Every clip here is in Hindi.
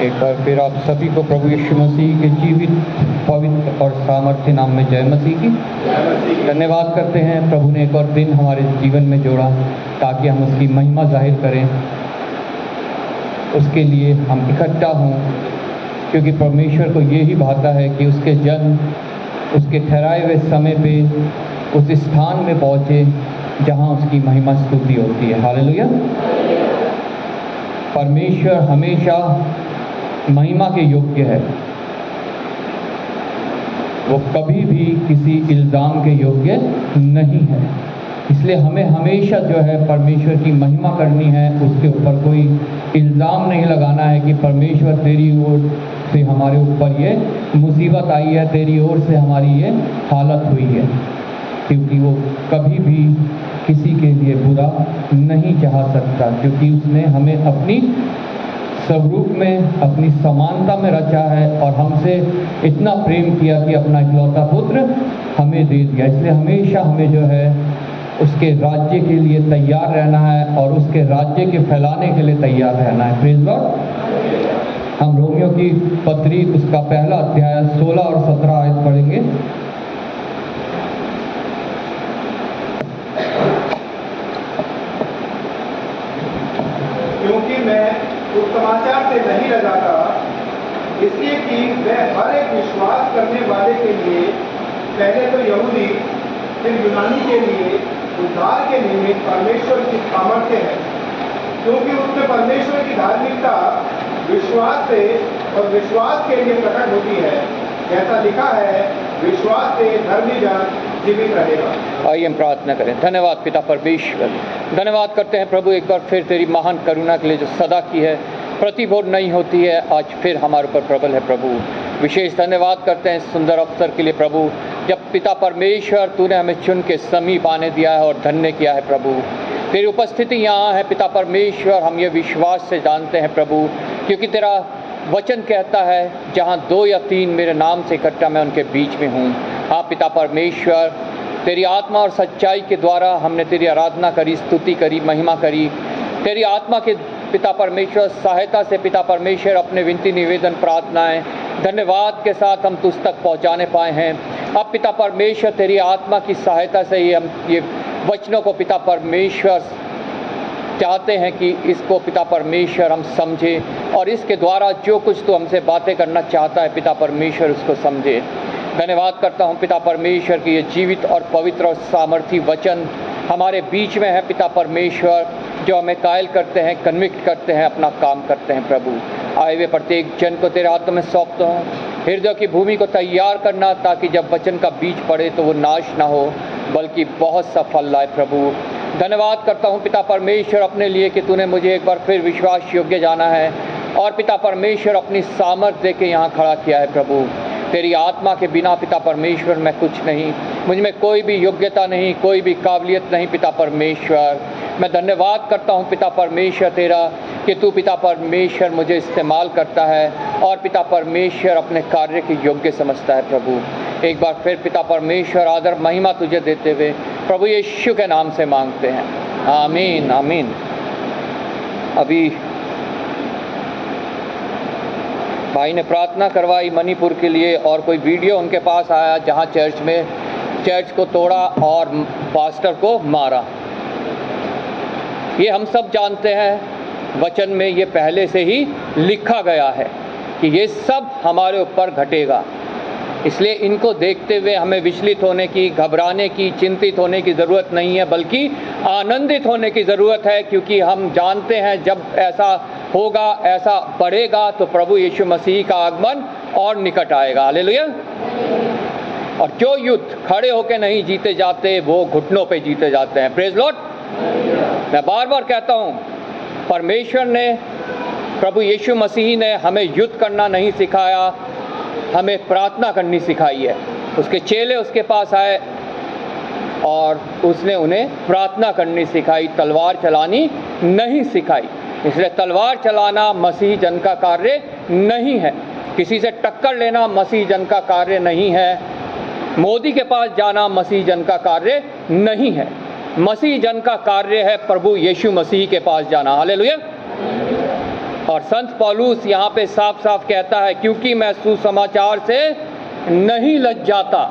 एक बार फिर आप सभी को प्रभु यीशु मसीह के जीवित, पवित्र और सामर्थ्य नाम में जय मसीह की। धन्यवाद करते हैं प्रभु ने एक और दिन हमारे जीवन में जोड़ा ताकि हम उसकी महिमा जाहिर करें। उसके लिए हम इकट्ठा हों, क्योंकि परमेश्वर को ये ही भाता है कि उसके जन उसके ठहराए हुए समय पे उस स्थान में पहुँचे जहाँ उसकी महिमा स्तुति होती है। हालेलुया। परमेश्वर हमेशा महिमा के योग्य है, वो कभी भी किसी इल्ज़ाम के योग्य नहीं है। इसलिए हमें हमेशा जो है परमेश्वर की महिमा करनी है, उसके ऊपर कोई इल्ज़ाम नहीं लगाना है कि परमेश्वर तेरी ओर से हमारे ऊपर ये मुसीबत आई है, तेरी ओर से हमारी ये हालत हुई है, क्योंकि वो कभी भी किसी के लिए बुरा नहीं चाह सकता, क्योंकि उसने हमें अपनी स्वरूप में, अपनी समानता में रचा है और हमसे इतना प्रेम किया कि अपना इकलौता पुत्र हमें दे दिया। इसलिए हमेशा हमें जो है उसके राज्य के लिए तैयार रहना है और उसके राज्य के फैलाने के लिए तैयार रहना है। Praise Lord. हम रोमियो की पत्री उसका पहला अध्याय 16 और 17 आयत पढ़ेंगे। क्योंकि मैं उस समाचार से नहीं लगाता, इसलिए कि वह हर एक विश्वास करने वाले के लिए, पहले तो यहूदी फिर यूनानी के लिए उद्धार के निमित्त परमेश्वर की सामर्थ्य है, क्योंकि उसमें परमेश्वर की धार्मिकता विश्वास से और विश्वास के लिए प्रकट होती है। जैसा लिखा है, विश्वास से धर्मी जन जीवित रहेगा। आइए हम प्रार्थना करें। धन्यवाद पिता परमेश्वर, धन्यवाद करते हैं प्रभु एक बार फिर तेरी महान करुणा के लिए जो सदा की है, प्रतिभोर नहीं होती है, आज फिर हमारे ऊपर प्रबल है प्रभु। विशेष धन्यवाद करते हैं सुंदर अवसर के लिए प्रभु, जब पिता परमेश्वर तूने हमें चुन के समीप आने दिया है और धन्य किया है प्रभु। तेरी उपस्थिति यहाँ है पिता परमेश्वर, हम ये विश्वास से जानते हैं प्रभु, क्योंकि तेरा वचन कहता है जहाँ 2 या 3 मेरे नाम से इकट्ठा मैं उनके बीच में हूँ। हाँ पिता परमेश्वर, तेरी आत्मा और सच्चाई के द्वारा हमने तेरी आराधना करी, स्तुति करी, महिमा करी। तेरी आत्मा के पिता परमेश्वर सहायता से पिता परमेश्वर अपने विनती, निवेदन, प्रार्थनाएं धन्यवाद के साथ हम तुझ तक पहुँचाने पाए हैं। अब पिता परमेश्वर तेरी आत्मा की सहायता से ही हम ये वचनों को पिता परमेश्वर चाहते हैं कि इसको पिता परमेश्वर हम समझें और इसके द्वारा जो कुछ तू हमसे बातें करना चाहता है पिता परमेश्वर उसको समझे। धन्यवाद करता हूँ पिता परमेश्वर की ये जीवित और पवित्र और सामर्थी वचन हमारे बीच में है पिता परमेश्वर, जो हमें कायल करते हैं, कन्विक्ट करते हैं, अपना काम करते हैं प्रभु। आए हुए प्रत्येक जन को तेरे हाथों में सौंपता हूँ। हृदय की भूमि को तैयार करना, ताकि जब वचन का बीज पड़े तो वो नाश ना हो बल्कि बहुत सा फल लाए प्रभु। धन्यवाद करता हूँ पिता परमेश्वर अपने लिए कि तूने मुझे एक बार फिर विश्वास योग्य जाना है और पिता परमेश्वर अपनी सामर्थ दे के यहाँ खड़ा किया है प्रभु। तेरी आत्मा के बिना पिता परमेश्वर मैं कुछ नहीं, मुझ में कोई भी योग्यता नहीं, कोई भी काबिलियत नहीं पिता परमेश्वर। मैं धन्यवाद करता हूँ पिता परमेश्वर तेरा कि तू पिता परमेश्वर मुझे इस्तेमाल करता है और पिता परमेश्वर अपने कार्य के योग्य समझता है प्रभु। एक बार फिर पिता परमेश्वर आदर महिमा तुझे देते हुए प्रभु यीशु के नाम से मांगते हैं, आमीन आमीन। अभी भाई ने प्रार्थना करवाई मणिपुर के लिए और कोई वीडियो उनके पास आया जहां चर्च को तोड़ा और पास्टर को मारा। ये हम सब जानते हैं, वचन में ये पहले से ही लिखा गया है कि ये सब हमारे ऊपर घटेगा। इसलिए इनको देखते हुए हमें विचलित होने की, घबराने की, चिंतित होने की ज़रूरत नहीं है, बल्कि आनंदित होने की ज़रूरत है, क्योंकि हम जानते हैं जब ऐसा होगा, ऐसा बढ़ेगा तो प्रभु यीशु मसीह का आगमन और निकट आएगा। हालेलुया। और जो युद्ध खड़े होकर नहीं जीते जाते वो घुटनों पे जीते जाते हैं। Praise Lord. मैं बार बार कहता हूँ, परमेश्वर ने, प्रभु यीशु मसीह ने हमें युद्ध करना नहीं सिखाया, हमें प्रार्थना करनी सिखाई है। उसके चेले उसके पास आए और उसने उन्हें प्रार्थना करनी सिखाई, तलवार चलानी नहीं सिखाई। इसलिए तलवार चलाना मसीह जन का कार्य नहीं है, किसी से टक्कर लेना मसीह जन का कार्य नहीं है, मोदी के पास जाना मसीह जन का कार्य नहीं है। मसीह जन का कार्य है प्रभु यीशु मसीह के पास जाना। हालेलुया। और संत पौलुस यहाँ पे साफ साफ कहता है, क्योंकि मैं सुसमाचार से नहीं लज्जाता।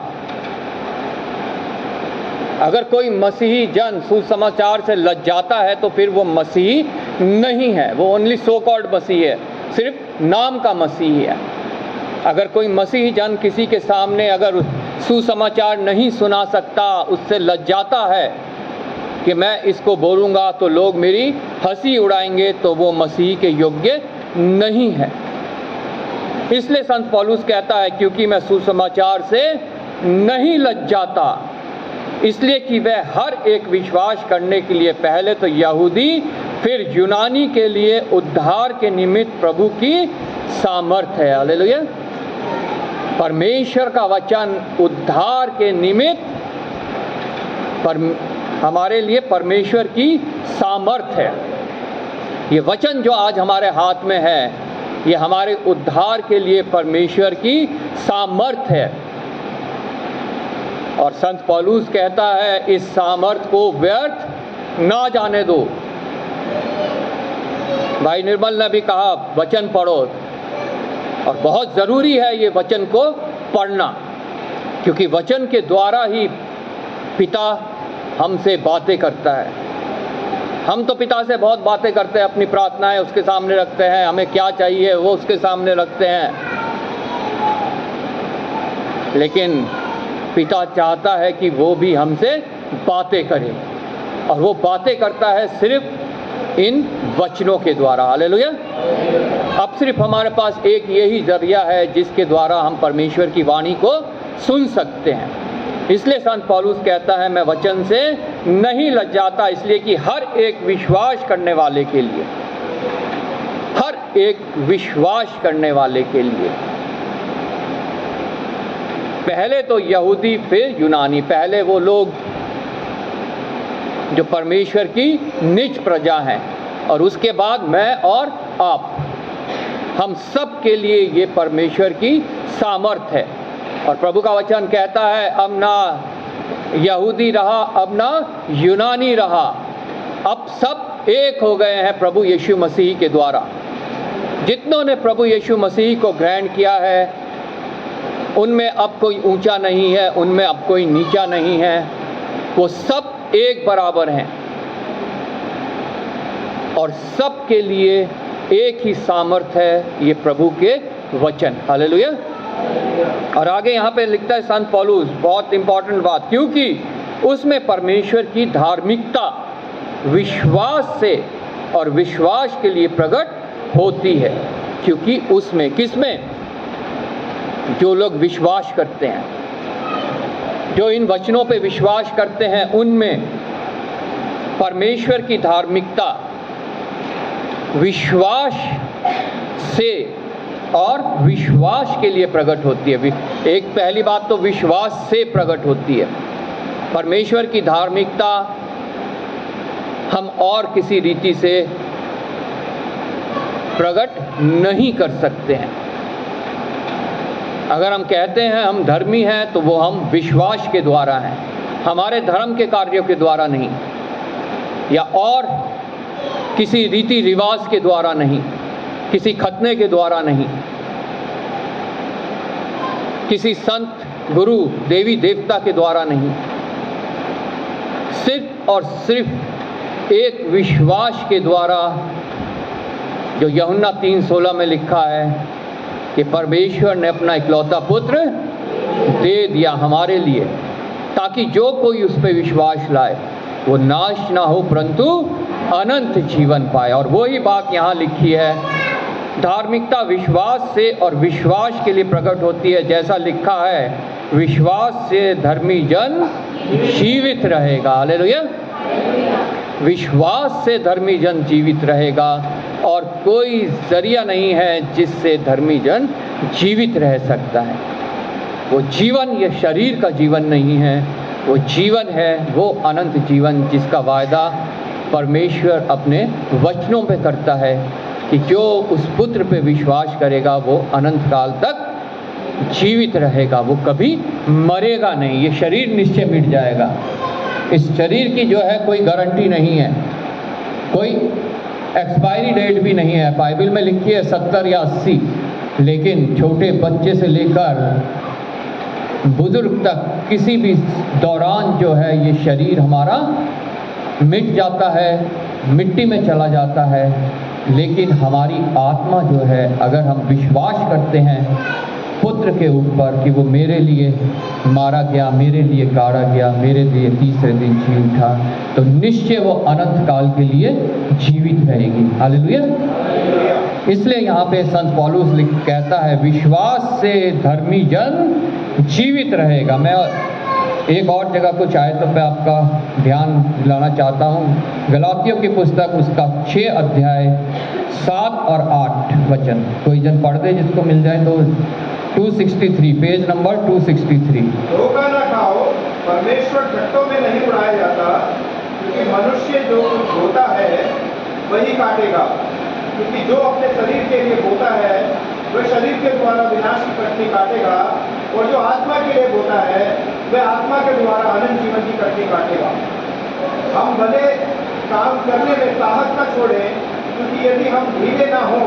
अगर कोई मसीही जन सुसमाचार से लज्जाता है तो फिर वो मसीही नहीं है, वो ओनली सो कॉल्ड मसीही है, सिर्फ नाम का मसीही है। अगर कोई मसीही जन किसी के सामने अगर सुसमाचार नहीं सुना सकता, उससे लज्जाता है कि मैं इसको बोलूँगा तो लोग मेरी हंसी उड़ाएंगे, तो वो मसीह के योग्य नहीं है। इसलिए संत पौलुस कहता है, क्योंकि मैं सुसमाचार से नहीं लज्जाता, इसलिए कि वह हर एक विश्वास करने के लिए पहले तो यहूदी फिर यूनानी के लिए उद्धार के निमित्त प्रभु की सामर्थ है। हालेलुया। परमेश्वर का वचन उद्धार के निमित्त हमारे लिए परमेश्वर की सामर्थ है। ये वचन जो आज हमारे हाथ में है, ये हमारे उद्धार के लिए परमेश्वर की सामर्थ है। और संत पौलुस कहता है, इस सामर्थ को व्यर्थ ना जाने दो। भाई निर्मल ने भी कहा वचन पढ़ो, और बहुत ज़रूरी है ये वचन को पढ़ना, क्योंकि वचन के द्वारा ही पिता हमसे बातें करता है। हम तो पिता से बहुत बातें करते हैं, अपनी प्रार्थनाएं उसके सामने रखते हैं, हमें क्या चाहिए वो उसके सामने रखते हैं, लेकिन पिता चाहता है कि वो भी हमसे बातें करे, और वो बातें करता है सिर्फ इन वचनों के द्वारा। हालेलुया। अब सिर्फ हमारे पास एक यही जरिया है जिसके द्वारा हम परमेश्वर की वाणी को सुन सकते हैं। इसलिए संत पौलुस कहता है, मैं वचन से नहीं लज्जाता, इसलिए कि हर एक विश्वास करने वाले के लिए, हर एक विश्वास करने वाले के लिए, पहले तो यहूदी फिर यूनानी, पहले वो लोग जो परमेश्वर की निज प्रजा हैं, और उसके बाद मैं और आप, हम सब के लिए ये परमेश्वर की सामर्थ है। और प्रभु का वचन कहता है, अब ना यहूदी रहा, अब ना यूनानी रहा, अब सब एक हो गए हैं प्रभु यीशु मसीह के द्वारा। जितनों ने प्रभु यीशु मसीह को ग्रहण किया है, उनमें अब कोई ऊंचा नहीं है, उनमें अब कोई नीचा नहीं है, वो सब एक बराबर हैं, और सब के लिए एक ही सामर्थ है, ये प्रभु के वचन। हालेलुया। और आगे यहाँ पे लिखता है संत पौलुस, बहुत इंपॉर्टेंट बात, क्योंकि उसमें परमेश्वर की धार्मिकता विश्वास से और विश्वास के लिए प्रकट होती है। क्योंकि उसमें, किसमें? जो लोग विश्वास करते हैं, जो इन वचनों पे विश्वास करते हैं, उनमें परमेश्वर की धार्मिकता विश्वास से और विश्वास के लिए प्रकट होती है। एक पहली बात तो विश्वास से प्रकट होती है। परमेश्वर की धार्मिकता हम और किसी रीति से प्रकट नहीं कर सकते हैं। अगर हम कहते हैं हम धर्मी हैं, तो वो हम विश्वास के द्वारा हैं, हमारे धर्म के कार्यों के द्वारा नहीं, या और किसी रीति रिवाज के द्वारा नहीं, किसी खतने के द्वारा नहीं, किसी संत गुरु देवी देवता के द्वारा नहीं, सिर्फ और सिर्फ एक विश्वास के द्वारा, जो यूहन्ना 3:16 में लिखा है कि परमेश्वर ने अपना इकलौता पुत्र दे दिया हमारे लिए, ताकि जो कोई उस पर विश्वास लाए वो नाश ना हो परंतु अनंत जीवन पाए। और वही बात यहाँ लिखी है, धार्मिकता विश्वास से और विश्वास के लिए प्रकट होती है। जैसा लिखा है, विश्वास से धर्मी जन जीवित रहेगा। हालेलुया। विश्वास से धर्मी जन जीवित रहेगा, और कोई जरिया नहीं है जिससे धर्मी जन जीवित रह सकता है। वो जीवन ये शरीर का जीवन नहीं है, वो जीवन है वो अनंत जीवन, जिसका वायदा परमेश्वर अपने वचनों पे करता है कि जो उस पुत्र पे विश्वास करेगा वो अनंत काल तक जीवित रहेगा, वो कभी मरेगा नहीं। ये शरीर निश्चय मिट जाएगा, इस शरीर की जो है कोई गारंटी नहीं है, कोई एक्सपायरी डेट भी नहीं है। बाइबल में लिखी है 70 या 80, लेकिन छोटे बच्चे से लेकर बुजुर्ग तक किसी भी दौरान जो है ये शरीर हमारा मिट जाता है, मिट्टी में चला जाता है। लेकिन हमारी आत्मा जो है, अगर हम विश्वास करते हैं पुत्र के ऊपर कि वो मेरे लिए मारा गया, मेरे लिए गाड़ा गया, मेरे लिए तीसरे दिन जी उठा, तो निश्चय वो अनंत काल के लिए जीवित रहेगी। हालेलुया। इसलिए यहाँ पे संत पौलुस कहता है विश्वास से धर्मी जन जीवित रहेगा। मैं एक और जगह कुछ आयतों पे आपका ध्यान दिलाना चाहता हूँ। गलातियों की पुस्तक उसका 6 अध्याय 7 और 8 वचन कोई जन पढ़ दे जिसको मिल जाए तो। 263 पेज नंबर 263। धोखा न खाओ, परमेश्वर ठट्टों में नहीं उड़ाया जाता, क्योंकि मनुष्य जो बोता है वही काटेगा। क्योंकि जो अपने शरीर के लिए बोता है वह शरीर के द्वारा विनाश की कटनी काटेगा, और जो आत्मा के लिए बोता है वह आत्मा के द्वारा अनंत जीवन की कटनी काटेगा। हम भले काम करने में साहस न छोड़ें, क्योंकि यदि हम ढीले ना हो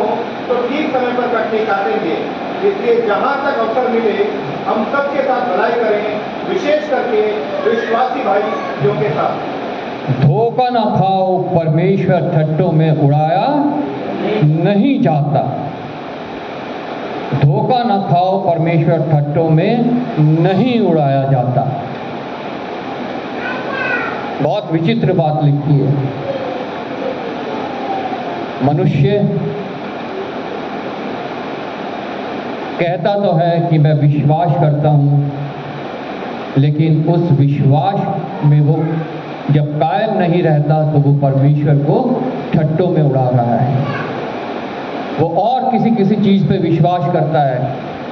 तो ठीक समय पर कटनी काटेंगे। इसलिए जहाँ तक अवसर मिले हम सबके साथ भलाई करें, विशेष करके विश्वासी भाइयों के साथ। धोखा ना खाओ, परमेश्वर ठट्टों में उड़ाया नहीं जाता। धोखा ना खाओ, परमेश्वर ठट्टों में नहीं उड़ाया जाता। बहुत विचित्र बात लिखी है। मनुष्य कहता तो है कि मैं विश्वास करता हूँ, लेकिन उस विश्वास में वो जब कायम नहीं रहता तो वो परमेश्वर को ठट्टों में उड़ा रहा है। वो और किसी चीज़ पे विश्वास करता है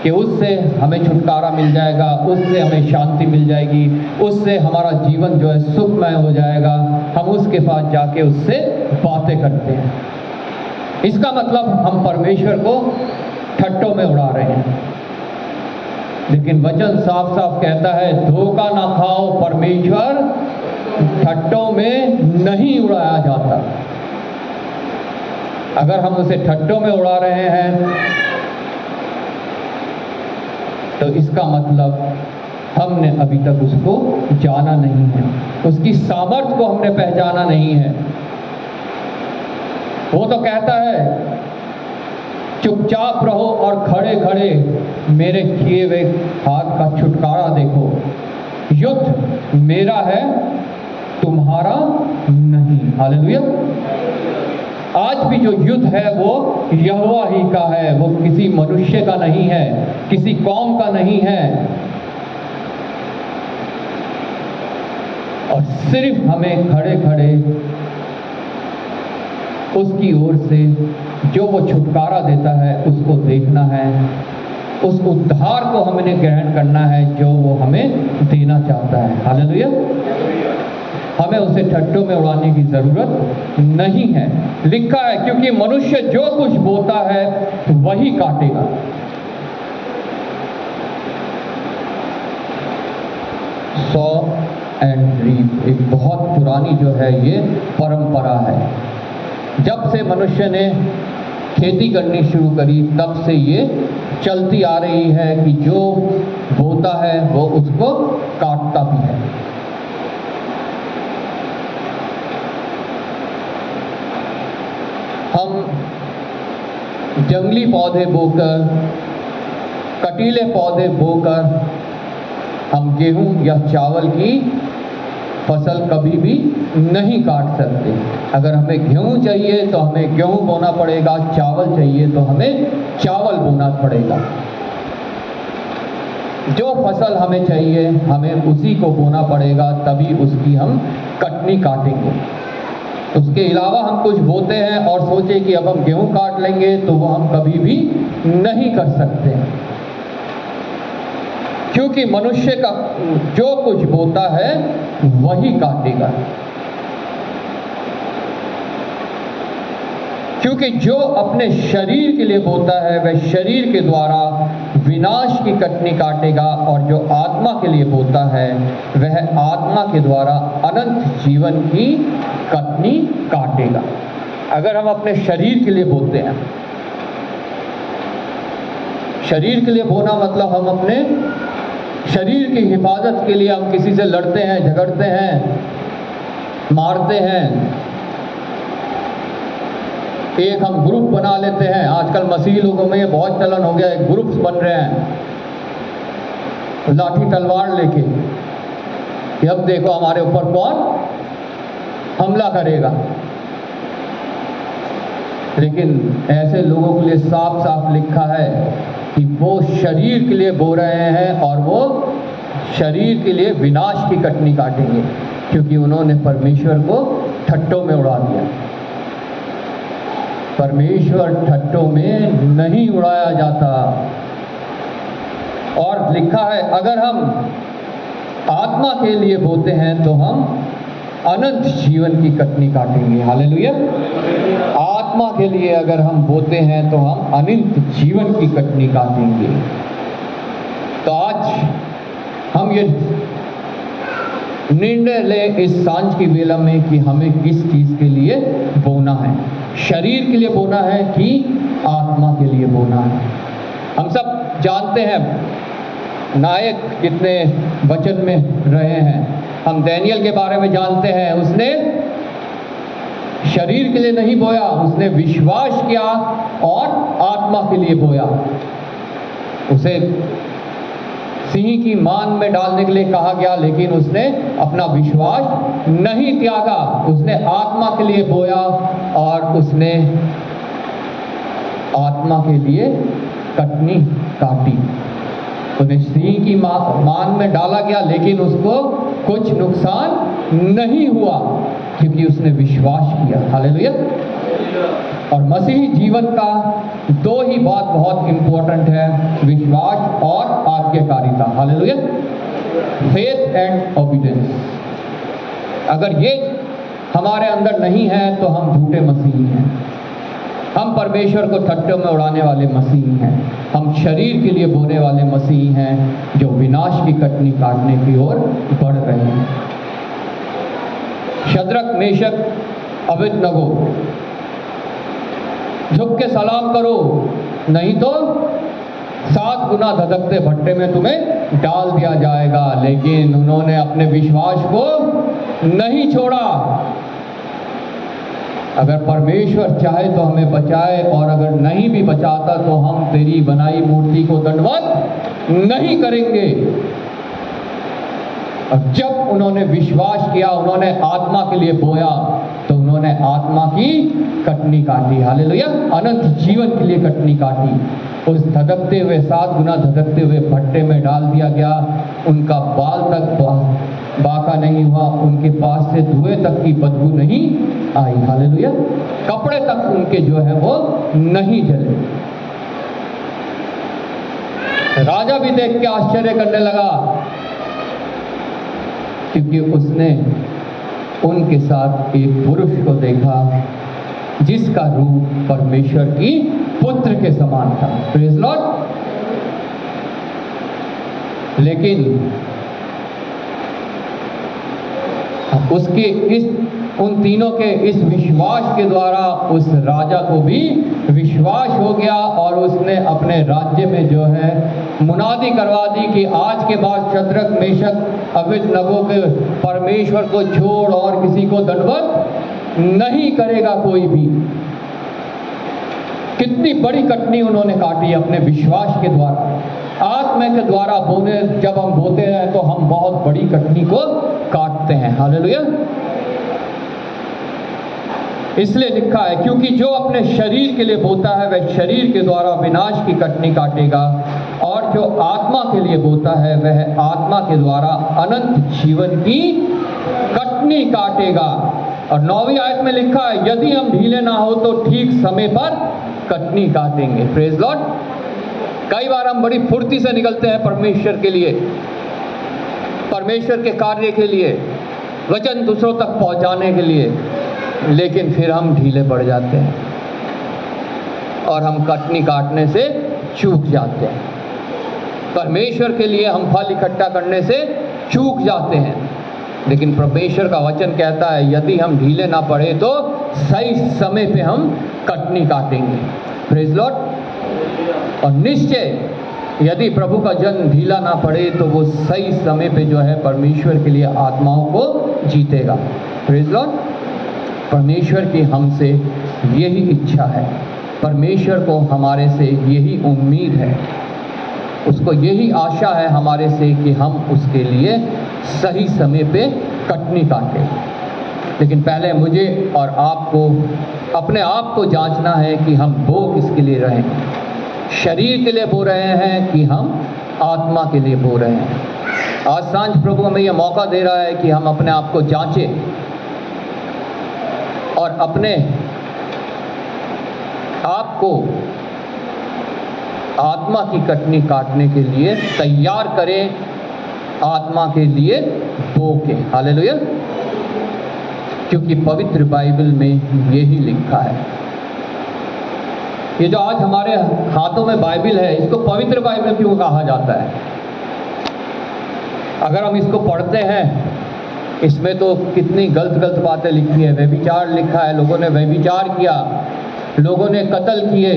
कि उससे हमें छुटकारा मिल जाएगा, उससे हमें शांति मिल जाएगी, उससे हमारा जीवन जो है सुखमय हो जाएगा। हम उसके पास जाके उससे बातें करते हैं। इसका मतलब हम परमेश्वर को ठट्टों में उड़ा रहे हैं। लेकिन वचन साफ साफ कहता है धोखा ना खाओ, परमेश्वर ठट्टों में नहीं उड़ाया जाता। अगर हम उसे ठट्टों में उड़ा रहे हैं तो इसका मतलब हमने अभी तक उसको जाना नहीं है, उसकी सामर्थ्य को हमने पहचाना नहीं है। वो तो कहता है चुपचाप रहो और खड़े खड़े मेरे किए हुए हाथ का छुटकारा देखो। युद्ध मेरा है, तुम्हारा नहीं। हालेलुया। आज भी जो युद्ध है वो यहोवा ही का है, वो किसी मनुष्य का नहीं है, किसी कौम का नहीं है। और सिर्फ हमें खड़े खड़े उसकी ओर से जो वो छुटकारा देता है उसको देखना है, उस उद्धार को हमने ग्रहण करना है जो वो हमें देना चाहता है। हालेलुया। हमें उसे ठट्टों में उड़ाने की जरूरत नहीं है। लिखा है क्योंकि मनुष्य जो कुछ बोता है वही काटेगा। सॉ एंड रीप एक बहुत पुरानी जो है ये परंपरा है। जब से मनुष्य ने खेती करनी शुरू करी तब से ये चलती आ रही है कि जो बोता है वो उसको काटता भी है। हम जंगली पौधे बोकर, कटीले पौधे बोकर हम गेहूं या चावल की फसल कभी भी नहीं काट सकते। अगर हमें गेहूं चाहिए तो हमें गेहूं बोना पड़ेगा, चावल चाहिए तो हमें चावल बोना पड़ेगा। जो फसल हमें चाहिए हमें उसी को बोना पड़ेगा, तभी उसकी हम कटनी काटेंगे। उसके अलावा हम कुछ बोते हैं और सोचे कि अब हम गेहूं काट लेंगे, तो वो हम कभी भी नहीं कर सकते, क्योंकि मनुष्य का जो कुछ बोता है वही काटेगा। क्योंकि जो अपने शरीर के लिए बोता है वह शरीर के द्वारा विनाश की कटनी काटेगा, और जो आत्मा के लिए बोता है वह आत्मा के द्वारा अनंत जीवन की कटनी काटेगा। अगर हम अपने शरीर के लिए बोते हैं, शरीर के लिए बोना मतलब हम अपने शरीर की हिफाजत के लिए हम किसी से लड़ते हैं, झगड़ते हैं, मारते हैं, एक हम ग्रुप बना लेते हैं। आजकल मसीही लोगों में ये बहुत चलन हो गया है, ग्रुप्स बन रहे हैं लाठी तलवार लेके कि अब देखो हमारे ऊपर कौन हमला करेगा। लेकिन ऐसे लोगों के लिए साफ साफ लिखा है कि वो शरीर के लिए बो रहे हैं और वो शरीर के लिए विनाश की कटनी काटेंगे, क्योंकि उन्होंने परमेश्वर को ठट्टों में उड़ा दिया। परमेश्वर ठट्टों में नहीं उड़ाया जाता। और लिखा है अगर हम आत्मा के लिए बोते हैं तो हम अनंत जीवन की कटनी काटेंगे। हालेलुया। आत्मा के लिए अगर हम बोते हैं तो हम अनंत जीवन की कटनी काटेंगे। तो आज हम ये निर्णय लें इस सांझ की वेला में कि हमें किस चीज के लिए बोना है, शरीर के लिए बोना है कि आत्मा के लिए बोना है। हम सब जानते हैं नायक कितने वचन में रहे हैं। हम दानियल के बारे में जानते हैं, उसने शरीर के लिए नहीं बोया, उसने विश्वास किया और आत्मा के लिए बोया। उसे सिंह की मान में डालने के लिए कहा गया, लेकिन उसने अपना विश्वास नहीं त्यागा। उसने आत्मा के लिए बोया और उसने आत्मा के लिए कटनी काटी। उन्हें सिंह की मान में डाला गया, लेकिन उसको कुछ नुकसान नहीं हुआ क्योंकि उसने विश्वास किया। हालेलुया। और मसीही जीवन का दो ही बात बहुत इंपॉर्टेंट है, विश्वास और आज्ञाकारिता। हालेलुया। Faith and obedience. अगर ये हमारे अंदर नहीं है तो हम झूठे मसीही हैं। हम परमेश्वर को ठट्ठों में उड़ाने वाले मसीही हैं। हम शरीर के लिए बोने वाले मसीही हैं जो विनाश की कटनी काटने की ओर बढ़ रहे हैं। शद्रक, मेशक, अबेदनगो, झुक के सलाम करो, नहीं तो 7 गुना धधकते भट्टे में तुम्हें डाल दिया जाएगा। लेकिन उन्होंने अपने विश्वास को नहीं छोड़ा। अगर परमेश्वर चाहे तो हमें बचाए, और अगर नहीं भी बचाता तो हम तेरी बनाई मूर्ति को दंडवत नहीं करेंगे। और जब उन्होंने विश्वास किया, उन्होंने आत्मा के लिए बोया, तो उन्होंने आत्मा की कटनी काटी। हालेलुया। अनंत जीवन के लिए कटनी काटी। उस धधकते हुए 7 गुना धधकते हुए भट्टे में डाल दिया गया। उनका बाल तक बाका नहीं हुआ, उनके पास से धुएं तक की बदबू नहीं आई। हालेलुया। कपड़े तक उनके जो है वो नहीं जले। राजा भी देख के आश्चर्य करने लगा, क्योंकि उसने उनके साथ एक पुरुष को देखा जिसका रूप परमेश्वर की पुत्र के समान था। Praise Lord. लेकिन उन तीनों के इस विश्वास के द्वारा उस राजा को भी विश्वास हो गया, और उसने अपने राज्य में जो है मुनादी करवा दी कि आज के बाद शद्रक, मेशक, अबेदनगो के परमेश्वर को छोड़ और किसी को दंडवत नहीं करेगा कोई भी। कितनी बड़ी कटनी उन्होंने काटी अपने विश्वास के द्वारा। आत्मा के द्वारा बोने, जब हम बोते हैं तो हम बहुत बड़ी कटनी को काटते हैं। हालेलुया। इसलिए लिखा है, क्योंकि जो अपने शरीर के लिए बोता है वह शरीर के द्वारा विनाश की कटनी काटेगा, और जो आत्मा के लिए बोता है वह आत्मा के द्वारा अनंत जीवन की कटनी काटेगा। और 9वीं आयत में लिखा है, यदि हम ढीले ना हो तो ठीक समय पर कटनी काटेंगे। Praise Lord. कई बार हम बड़ी फुर्ती से निकलते हैं परमेश्वर के लिए, परमेश्वर के कार्य के लिए, वचन दूसरों तक पहुंचाने के लिए, लेकिन फिर हम ढीले पड़ जाते हैं और हम कटनी काटने से चूक जाते हैं। परमेश्वर के लिए हम फल इकट्ठा करने से चूक जाते हैं। लेकिन परमेश्वर का वचन कहता है, यदि हम ढीले ना पड़े तो सही समय पे हम कटनी काटेंगे। Praise Lord. और निश्चय यदि प्रभु का जन ढीला ना पड़े तो वो सही समय पे जो है परमेश्वर के लिए आत्माओं को जीतेगा। Praise Lord. परमेश्वर की हमसे यही इच्छा है, परमेश्वर को हमारे से यही उम्मीद है, उसको यही आशा है हमारे से कि हम उसके लिए सही समय पे कटनी काटें। लेकिन पहले मुझे और आपको अपने आप को जांचना है कि हम बो किसके लिए रहे हैं, शरीर के लिए बो रहे हैं कि हम आत्मा के लिए बो रहे हैं। आज सांझ प्रभु हमें यह मौका दे रहा है कि हम अपने आप को जांचें और अपने आप को आत्मा की कटनी काटने के लिए तैयार करें, आत्मा के लिए बो के। हालेलुया। क्योंकि पवित्र बाइबल में यही लिखा है। ये जो आज हमारे हाथों में बाइबल है, इसको पवित्र बाइबल क्यों कहा जाता है? अगर हम इसको पढ़ते हैं, इसमें तो कितनी गलत बातें लिखी है। व्यभिचार लिखा है, लोगों ने व्यभिचार किया, लोगों ने कत्ल किए,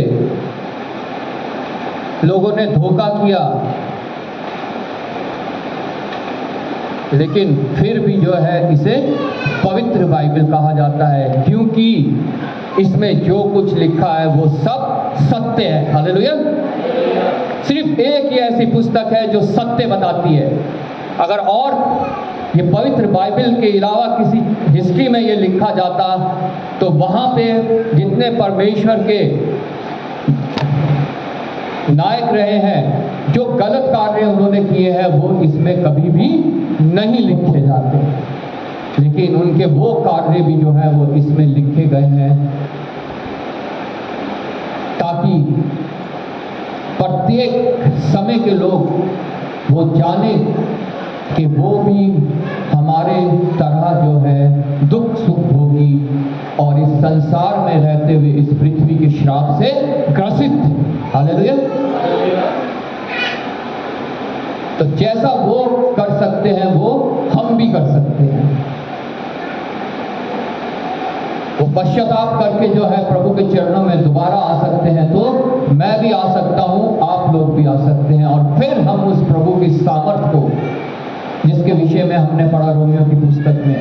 लोगों ने धोखा किया, लेकिन फिर भी जो है इसे पवित्र बाइबल कहा जाता है, क्योंकि इसमें जो कुछ लिखा है वो सब सत्य है। हालेलुया। सिर्फ एक ही ऐसी पुस्तक है जो सत्य बताती है। अगर और ये पवित्र बाइबल के अलावा किसी हिस्ट्री में ये लिखा जाता तो वहाँ पे जितने परमेश्वर के नायक रहे हैं, जो गलत कार्य उन्होंने किए हैं, वो इसमें कभी भी नहीं लिखे जाते। लेकिन उनके वो कार्य भी जो है वो इसमें लिखे गए हैं, ताकि प्रत्येक समय के लोग वो जाने कि वो भी हमारे तरह जो है दुख सुख भोगी और इस संसार में रहते हुए इस पृथ्वी के श्राप से ग्रसित थे। हालेलुया। तो जैसा वो कर सकते हैं वो हम भी कर सकते हैं। वो पश्चाताप करके जो है प्रभु के चरणों में दोबारा आ सकते हैं, तो मैं भी आ सकता हूं, आप लोग भी आ सकते हैं, और फिर हम उस प्रभु की सामर्थ को, जिसके विषय में हमने पढ़ा रोमियो की पुस्तक में,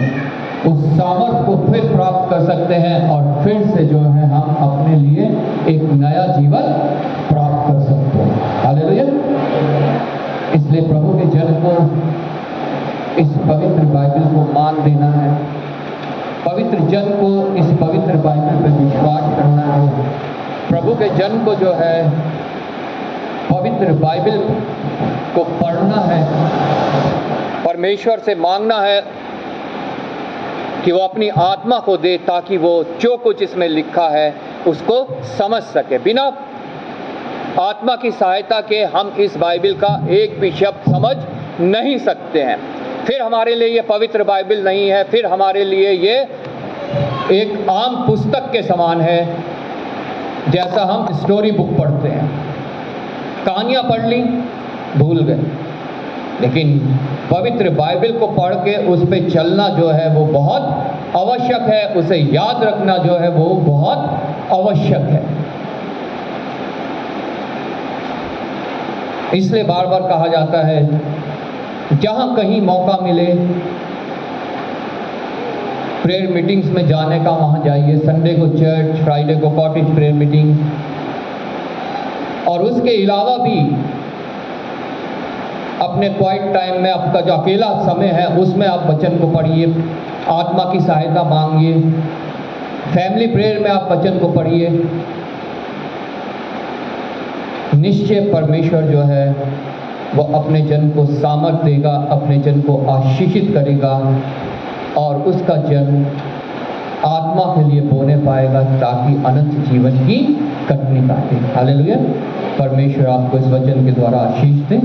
उस सामर्थ को फिर प्राप्त कर सकते हैं और फिर से जो है हम अपने लिए एक नया जीवन प्राप्त कर सकते हैं। हालेलुया। इसलिए प्रभु के जन को इस पवित्र बाइबल को मान देना है, पवित्र जन को इस पवित्र बाइबल पर विश्वास करना है। प्रभु के जन को जो है पवित्र बाइबल को पढ़ना है, परमेश्वर से मांगना है कि वो अपनी आत्मा को दे, ताकि वो जो कुछ इसमें लिखा है उसको समझ सके। बिना आत्मा की सहायता के हम इस बाइबल का एक भी शब्द समझ नहीं सकते हैं। फिर हमारे लिए ये पवित्र बाइबल नहीं है, फिर हमारे लिए ये एक आम पुस्तक के समान है, जैसा हम स्टोरी बुक पढ़ते हैं। कहानियाँ पढ़ ली, भूल गए, लेकिन पवित्र बाइबल को पढ़ के उस पर चलना जो है वो बहुत आवश्यक है, उसे याद रखना जो है वो बहुत आवश्यक है। इसलिए बार बार कहा जाता है, जहाँ कहीं मौका मिले प्रेयर मीटिंग्स में जाने का वहाँ जाइए। संडे को चर्च, फ्राइडे को कॉटेज प्रेयर मीटिंग, और उसके अलावा भी अपने क्वाइट टाइम में आपका जो अकेला समय है उसमें आप वचन को पढ़िए, आत्मा की सहायता मांगिए। फैमिली प्रेयर में आप वचन को पढ़िए। निश्चय परमेश्वर जो है वो अपने जन को सामर्थ देगा, अपने जन को आशीषित करेगा और उसका जन आत्मा के लिए बोने पाएगा, ताकि अनंत जीवन की कटनी काटे। हालेलुया। परमेश्वर आपको इस वचन के द्वारा आशीष दे।